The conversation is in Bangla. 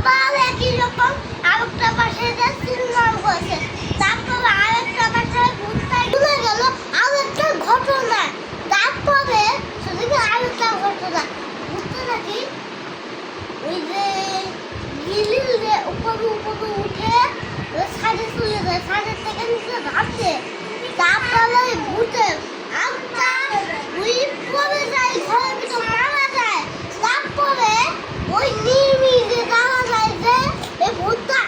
তারপর একই রকম আরেকটা পাশে যে সিনেমা হয়েছে, তারপর আরেকটা পাশে ঘুরতে ভুলে গেল আরেকটা ঘটনা। তারপরে সেদিকে আরেকটা ঘটনা ঘুরতে নাকি ওই যে গিলিল যে উপরে উপরে উঠে সাইডে চলে যায়, সাইডের থেকে নিচে ধাপছে। তারপরে ভূতে আত্মা ওই পড়ে যায়, ঘরের ভিতর মারা যায়। তারপরে ওই নির্মিতে দেখা যায় যে এই ভূতটা